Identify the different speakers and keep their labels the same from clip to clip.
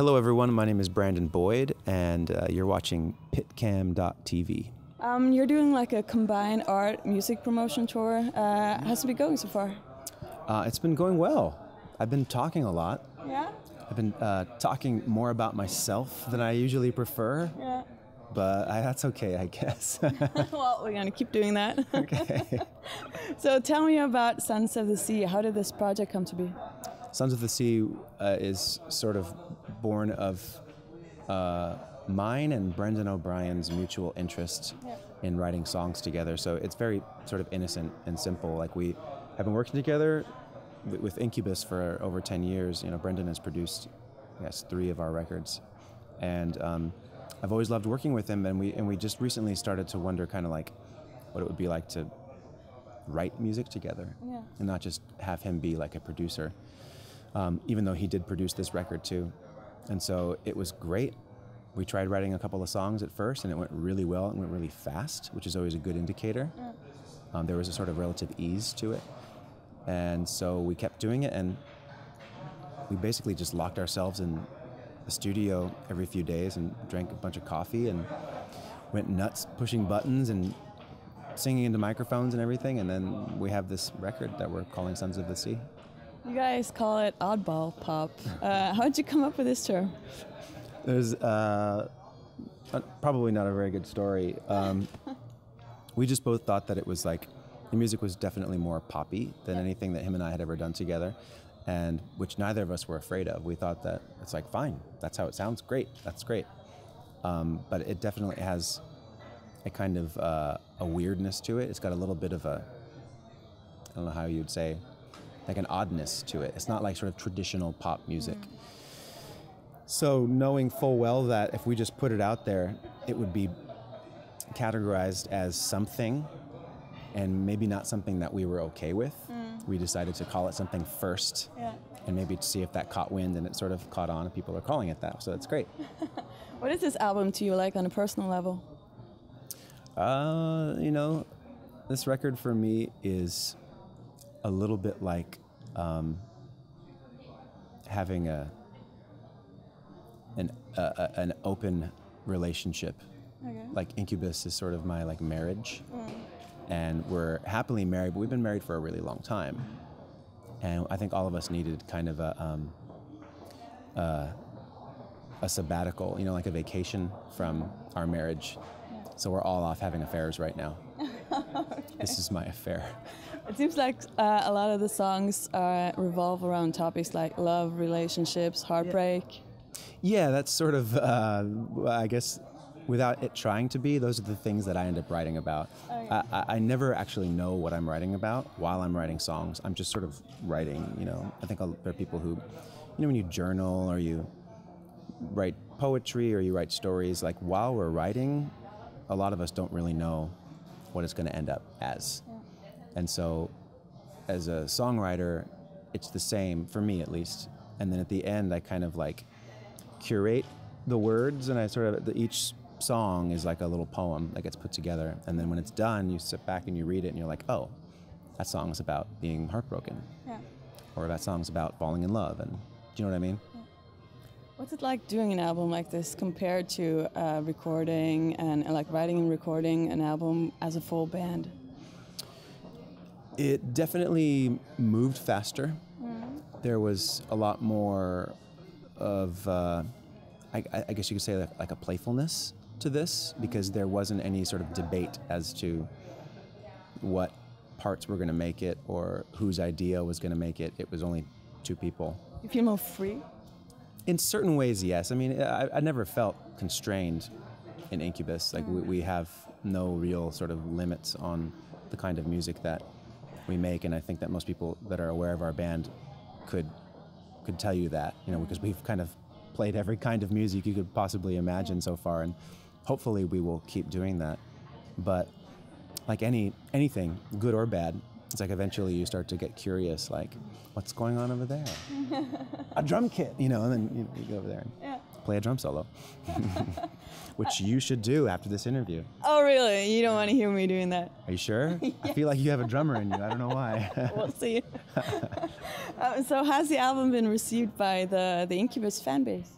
Speaker 1: Hello everyone, my name is Brandon Boyd, and you're watching PITCAM.tv.
Speaker 2: You're doing like a combined art music promotion tour. How's it been going so far?
Speaker 1: It's been going well. I've been talking a lot.
Speaker 2: Yeah?
Speaker 1: I've been talking more about myself than I usually prefer.
Speaker 2: Yeah.
Speaker 1: But that's okay, I guess.
Speaker 2: Well, we're going to keep doing that.
Speaker 1: Okay.
Speaker 2: So tell me about Sons of the Sea. How did this project come to be?
Speaker 1: Sons of the Sea is sort of born of mine and Brendan O'Brien's mutual interest in writing songs together. So it's very sort of innocent and simple. Like, we have been working together with Incubus for over 10 years. You know, Brendan has produced, I guess, 3 of our records. And I've always loved working with him, and we just recently started to wonder kind of like what it would be like to write music together and not just have him be like a producer, even though he did produce this record too. And so it was great. We tried writing a couple of songs at first, and it went really well and went really fast, which is always a good indicator. There was a sort of relative ease to it. And so we kept doing it, and we basically just locked ourselves in the studio every few days and drank a bunch of coffee and went nuts pushing buttons and singing into microphones and everything. And then we have this record that we're calling Sons of the Sea.
Speaker 2: You guys call it Oddball Pop. How did you come up with this term?
Speaker 1: There's probably not a very good story. We just both thought that it was like, the music was definitely more poppy than anything that him and I had ever done together, and which neither of us were afraid of. We thought that it's like, fine, that's how it sounds, great, that's great. But it definitely has a kind of a weirdness to it. It's got a little bit of a, I don't know how you'd say, like an oddness to it. It's not like sort of traditional pop music. So knowing full well that if we just put it out there, it would be categorized as something and maybe not something that we were okay with, we decided to call it something first, and maybe to see if that caught wind, and it sort of caught on and people are calling it that, so that's great.
Speaker 2: What is this album to you like on a personal level?
Speaker 1: You know, this record for me is a little bit like having an open relationship. Okay. Like Incubus is sort of my like marriage. And we're happily married, but we've been married for a really long time. And I think all of us needed kind of a sabbatical, you know, like a vacation from our marriage. So we're all off having affairs right now. Okay. This is my affair.
Speaker 2: It seems like a lot of the songs revolve around topics like love, relationships, heartbreak.
Speaker 1: Yeah, that's sort of, I guess, without it trying to be, those are the things that I end up writing about. Okay. I never actually know what I'm writing about while I'm writing songs. I'm just sort of writing, you know. I think there are people who, you know, when you journal or you write poetry or you write stories, like while we're writing, a lot of us don't really know what it's going to end up as. Yeah. And so as a songwriter, it's the same, for me at least. And then at the end, I kind of like curate the words, and I sort of, each song is like a little poem that gets put together, and then when it's done, you sit back and you read it and you're like, oh, that song's about being heartbroken, or that song's about falling in love. And do you know what I mean?
Speaker 2: What's it like doing an album like this compared to recording and like writing and recording an album as a full band?
Speaker 1: It definitely moved faster. There was a lot more of I guess you could say like a playfulness to this, because there wasn't any sort of debate as to what parts were going to make it or whose idea was going to make it. It was only 2 people.
Speaker 2: You feel more free? In
Speaker 1: certain ways, yes. I mean, I never felt constrained in Incubus. Like we have no real sort of limits on the kind of music that we make, and I think that most people that are aware of our band could tell you that, you know, because we've kind of played every kind of music you could possibly imagine so far, and hopefully we will keep doing that. But like anything, good or bad, it's like eventually you start to get curious, like, what's going on over there? A drum kit, you know, and then you go over there and play a drum solo, which you should do after this interview.
Speaker 2: Oh, really? You don't want to hear me doing that?
Speaker 1: Are you sure? Yes. I feel like you have a drummer in you. I don't know why.
Speaker 2: We'll see. So has the album been received by the Incubus fan base?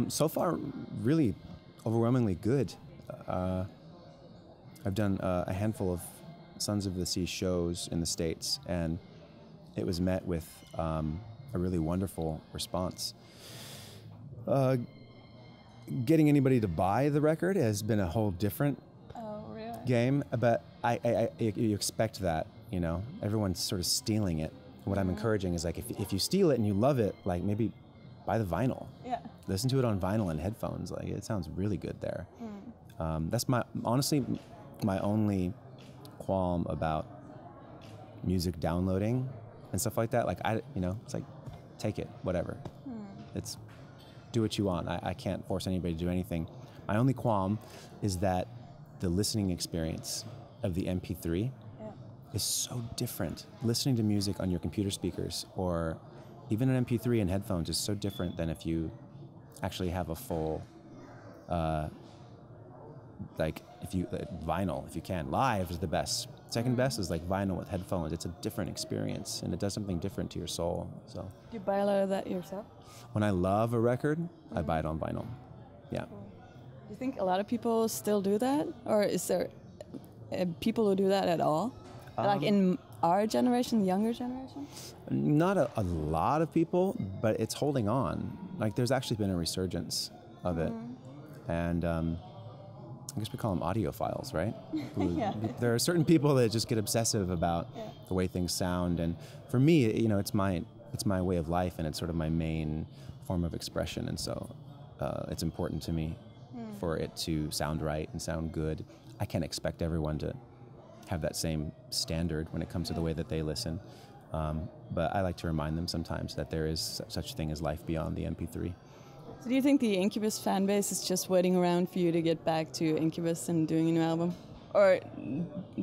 Speaker 1: So far, really overwhelmingly good. I've done a handful of Sons of the Sea shows in the States, and it was met with a really wonderful response. Getting anybody to buy the record has been a whole different game, but you expect that, you know, everyone's sort of stealing it. What I'm encouraging is like, if you steal it and you love it, like maybe buy the vinyl. Yeah. Listen to it on vinyl and headphones. Like it sounds really good there. That's honestly my only qualm about music downloading and stuff like that. Like it's like, take it, whatever. It's do what you want. I can't force anybody to do anything. My only qualm is that the listening experience of the MP3 is so different. Listening to music on your computer speakers or even an MP3 in headphones is so different than if you actually have a full, vinyl, if you can. Live is the best. Second best is like vinyl with headphones. It's a different experience, and it does something different to your soul. So.
Speaker 2: Do you buy a lot of that yourself?
Speaker 1: When I love a record, I buy it on vinyl. Yeah.
Speaker 2: Cool. Do you think a lot of people still do that? Or is there people who do that at all? Like in our generation, the younger generation?
Speaker 1: Not a lot of people, but it's holding on. Like there's actually been a resurgence of it. And I guess we call them audiophiles, right? There are certain people that just get obsessive about the way things sound. And for me, you know, it's my way of life, and it's sort of my main form of expression. And so it's important to me for it to sound right and sound good. I can't expect everyone to have that same standard when it comes to the way that they listen. But I like to remind them sometimes that there is such a thing as life beyond the MP3.
Speaker 2: So do you think the Incubus fan base is just waiting around for you to get back to Incubus and doing a new album? Or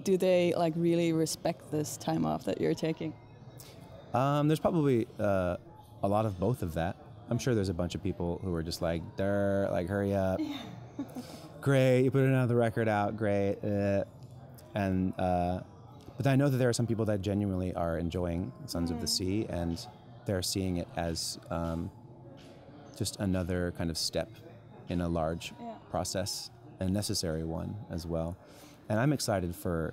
Speaker 2: do they like really respect this time off that you're taking?
Speaker 1: There's probably a lot of both of that. I'm sure there's a bunch of people who are just like, hurry up. Great, you put another record out, great. But I know that there are some people that genuinely are enjoying Sons of the Sea, and they're seeing it as just another kind of step in a large process, and a necessary one as well. And I'm excited for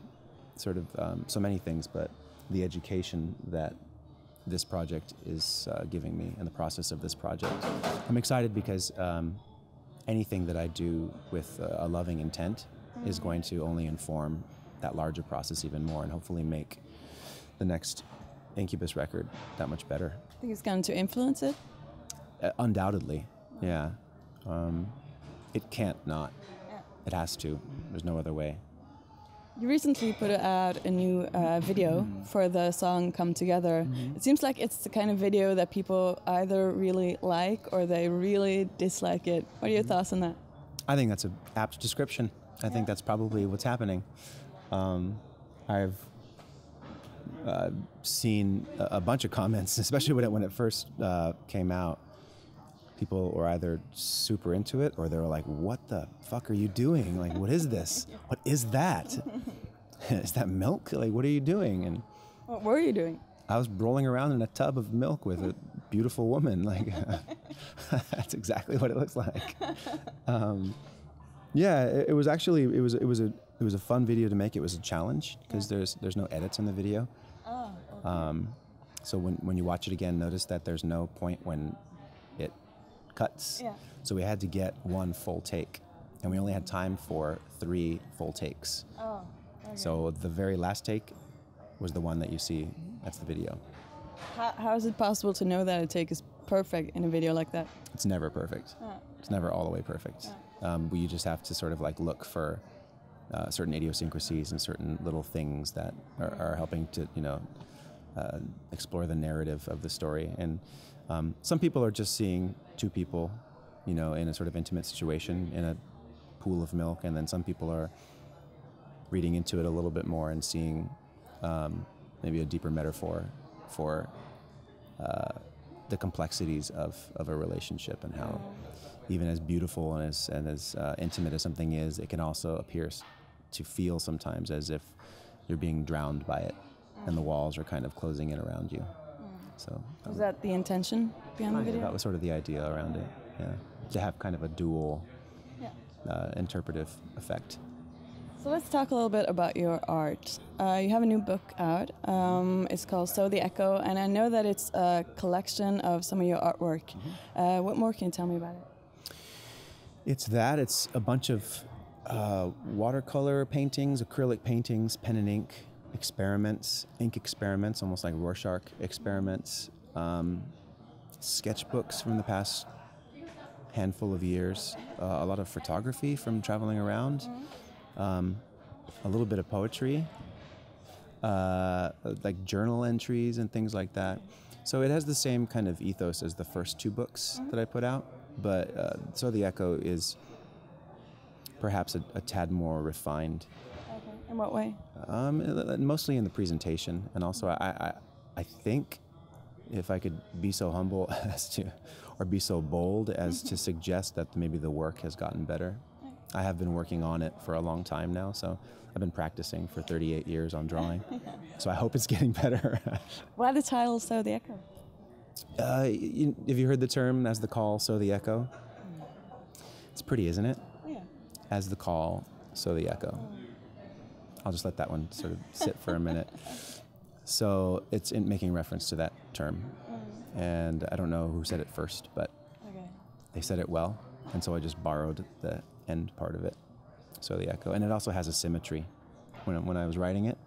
Speaker 1: sort of so many things, but the education that this project is giving me in the process of this project. I'm excited because anything that I do with a loving intent is going to only inform that larger process even more, and hopefully make the next Incubus record that much better.
Speaker 2: Think it's going to influence it?
Speaker 1: Undoubtedly, yeah. It can't not. It has to. There's no other way.
Speaker 2: You recently put out a new video for the song Come Together. It seems like it's the kind of video that people either really like or they really dislike it. What are your thoughts on that?
Speaker 1: I think that's an apt description. I think that's probably what's happening. I've seen a bunch of comments, especially when it first came out. People were either super into it, or they were like, what the fuck are you doing? Like, what is this? What is that? Is that milk? Like, what are you doing? And
Speaker 2: what were you doing?
Speaker 1: I was rolling around in a tub of milk with a beautiful woman. Like, that's exactly what it looks like. Yeah, it was actually, it was a fun video to make. It was a challenge because there's no edits in the video.
Speaker 2: Oh, okay.
Speaker 1: So when you watch it again, notice that there's no point when it cuts. Yeah. So we had to get one full take, and we only had time for 3 full takes. Oh, okay. So the very last take was the one that you see. That's the video.
Speaker 2: How is it possible to know that a take is perfect in a video like that?
Speaker 1: It's never perfect. Oh. It's never all the way perfect. Oh. You just have to sort of like look for certain idiosyncrasies and certain little things that are helping to, you know, explore the narrative of the story. And some people are just seeing 2 people, you know, in a sort of intimate situation in a pool of milk, and then some people are reading into it a little bit more and seeing maybe a deeper metaphor for the complexities of a relationship, and how even as beautiful and as intimate as something is, it can also appear to feel sometimes as if you're being drowned by it, and the walls are kind of closing in around you. So
Speaker 2: was that the intention behind the video?
Speaker 1: That was sort of the idea around it. Yeah. to have kind of a dual interpretive effect.
Speaker 2: So let's talk a little bit about your art. You have a new book out. It's called So the Echo, and I know that it's a collection of some of your artwork. What more can you tell me about it?
Speaker 1: It's a bunch of watercolor paintings, acrylic paintings, pen and ink experiments, almost like Rorschach experiments, sketchbooks from the past handful of years, a lot of photography from traveling around, a little bit of poetry, like journal entries and things like that. So it has the same kind of ethos as the first two books that I put out, but So the Echo is perhaps a tad more refined.
Speaker 2: Okay. In what way?
Speaker 1: Mostly in the presentation, and also I think, if I could be so humble as to, or be so bold as to suggest that maybe the work has gotten better. I have been working on it for a long time now, so I've been practicing for 38 years on drawing, so I hope it's getting better.
Speaker 2: Why the title So the Echo?
Speaker 1: Have you heard the term as the call, so the echo? It's pretty, isn't it?
Speaker 2: Yeah. As
Speaker 1: the call, so the echo. I'll just let that one sort of sit for a minute. So it's in making reference to that term. And I don't know who said it first, but they said it well. And so I just borrowed the end part of it, so the echo. And it also has a symmetry when I was writing it.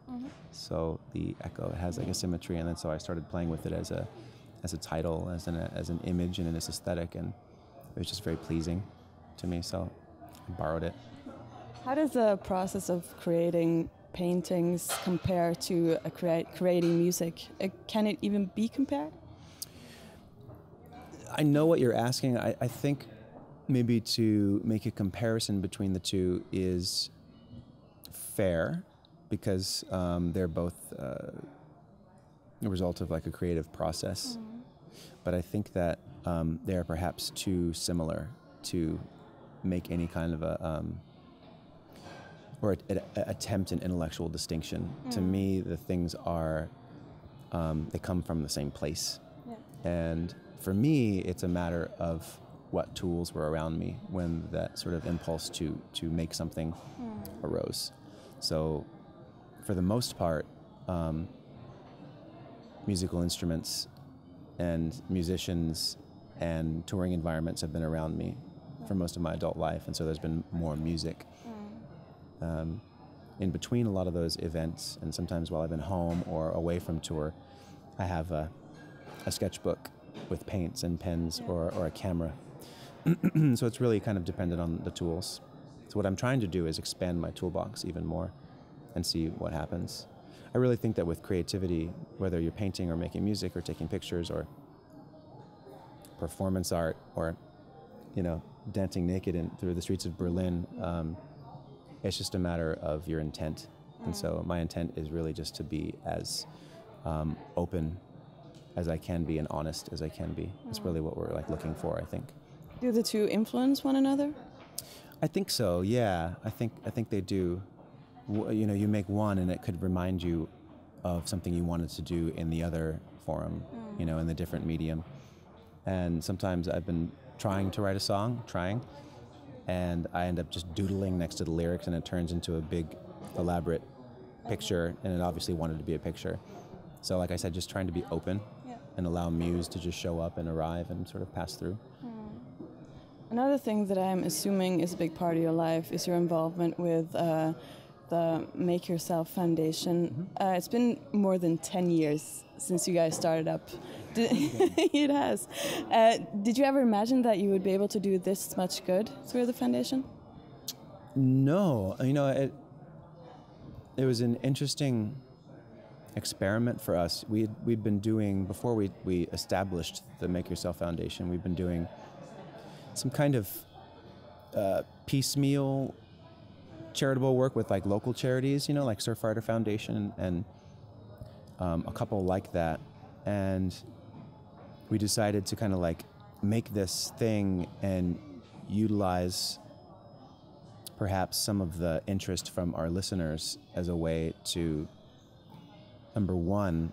Speaker 1: So the echo, it has like a symmetry. And then so I started playing with it as a title, as an image and in its aesthetic. And it was just very pleasing to me. So I borrowed it.
Speaker 2: How does the process of creating paintings compare to creating music? Can it even be compared?
Speaker 1: I know what you're asking. I think maybe to make a comparison between the two is fair, because they're both a result of like a creative process. But I think that they are perhaps too similar to make any kind of or attempt an intellectual distinction. To me, the things are, they come from the same place. And for me, it's a matter of what tools were around me when that sort of impulse to make something arose. So for the most part, musical instruments and musicians and touring environments have been around me for most of my adult life, and so there's been more music. In between a lot of those events, and sometimes while I've been home or away from tour, I have a sketchbook with paints and pens or a camera. So it's really kind of dependent on the tools. So what I'm trying to do is expand my toolbox even more and see what happens. I really think that with creativity, whether you're painting or making music or taking pictures or performance art or, dancing naked through the streets of Berlin, it's just a matter of your intent. And so my intent is really just to be as open as I can be and honest as I can be. It's really what we're looking for, I think.
Speaker 2: Do the two influence one another?
Speaker 1: I think so, yeah. I think they do. You make one and it could remind you of something you wanted to do in the other forum, in the different medium. And sometimes I've been trying to write a song, and I end up just doodling next to the lyrics, and it turns into a big, elaborate picture, and it obviously wanted to be a picture. So like I said, just trying to be open and allow muse to just show up and arrive and sort of pass through.
Speaker 2: Another thing that I'm assuming is a big part of your life is your involvement with the Make Yourself Foundation. It's been more than 10 years since you guys started up. It has. Did you ever imagine that you would be able to do this much good through the foundation?
Speaker 1: No. It was an interesting experiment for us. We'd been doing, before we established the Make Yourself Foundation, we've been doing some kind of piecemeal charitable work with local charities, like Surfrider Foundation and a couple like that. And we decided to kind of make this thing and utilize perhaps some of the interest from our listeners as a way to, number one,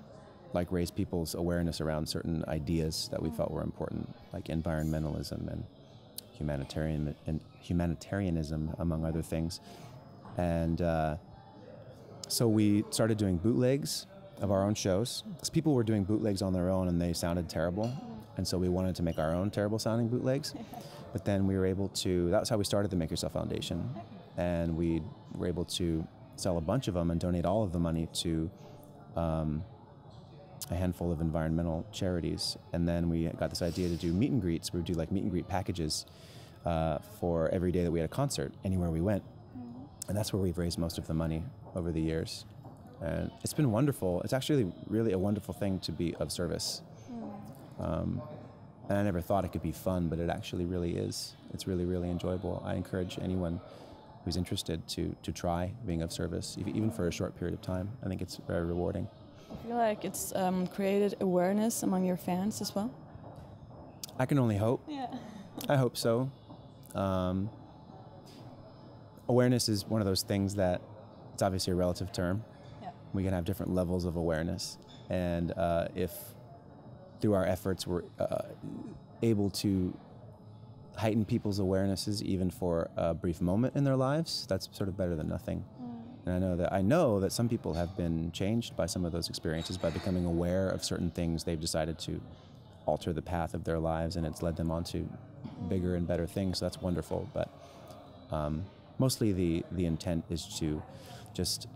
Speaker 1: raise people's awareness around certain ideas that we felt were important, like environmentalism and humanitarianism, among other things. And so we started doing bootlegs of our own shows, because people were doing bootlegs on their own and they sounded terrible. And so we wanted to make our own terrible sounding bootlegs. But then we were able to, that's how we started the Make Yourself Foundation. And we were able to sell a bunch of them and donate all of the money to a handful of environmental charities. And then we got this idea to do meet and greets. We would do like meet and greet packages for every day that we had a concert, anywhere we went. And that's where we've raised most of the money over the years. And it's been wonderful. It's actually really a wonderful thing to be of service. And I never thought it could be fun, but it actually really is. It's really, really enjoyable. I encourage anyone who's interested to try being of service, even for a short period of time. I think it's very rewarding.
Speaker 2: I feel like it's created awareness among your fans as well.
Speaker 1: I can only hope.
Speaker 2: Yeah.
Speaker 1: I hope so. Awareness is one of those things that it's obviously a relative term. Yeah. We can have different levels of awareness. And if through our efforts we're able to heighten people's awarenesses even for a brief moment in their lives, that's sort of better than nothing. And I know that some people have been changed by some of those experiences by becoming aware of certain things. They've decided to alter the path of their lives, and it's led them on to bigger and better things. So that's wonderful. But mostly the intent is to just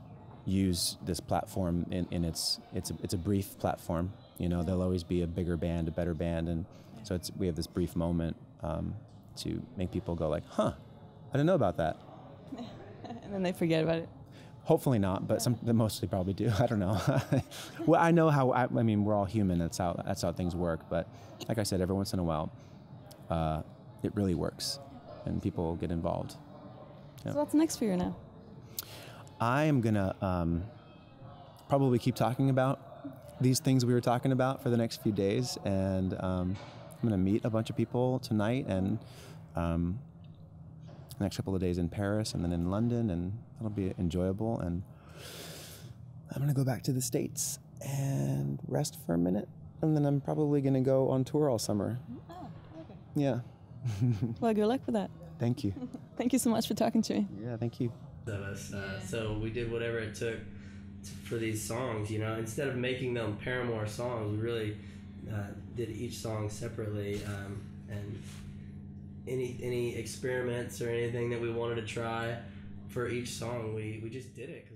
Speaker 1: use this platform in it's a brief platform. You know, there'll always be a bigger band, a better band, and so we have this brief moment to make people go like, huh, I didn't know about that.
Speaker 2: And then they forget about it.
Speaker 1: Hopefully not, but they mostly probably do. I don't know. Well, I know how. I mean, we're all human. That's how things work. But like I said, every once in a while, it really works, and people get involved. Yeah.
Speaker 2: So what's next for you now?
Speaker 1: I am gonna probably keep talking about these things we were talking about for the next few days, and I'm gonna meet a bunch of people tonight, and the next couple of days in Paris, and then in London, and that'll be enjoyable. And I'm gonna go back to the States and rest for a minute, and then I'm probably gonna go on tour all summer.
Speaker 2: Oh, okay.
Speaker 1: Yeah.
Speaker 2: Well, good luck with that.
Speaker 1: Thank you.
Speaker 2: Thank you so much for talking to me.
Speaker 1: Yeah, thank you.
Speaker 3: So we did whatever it took for these songs, you know. Instead of making them Paramore songs, we really did each song separately, and any experiments or anything that we wanted to try for each song, we just did it.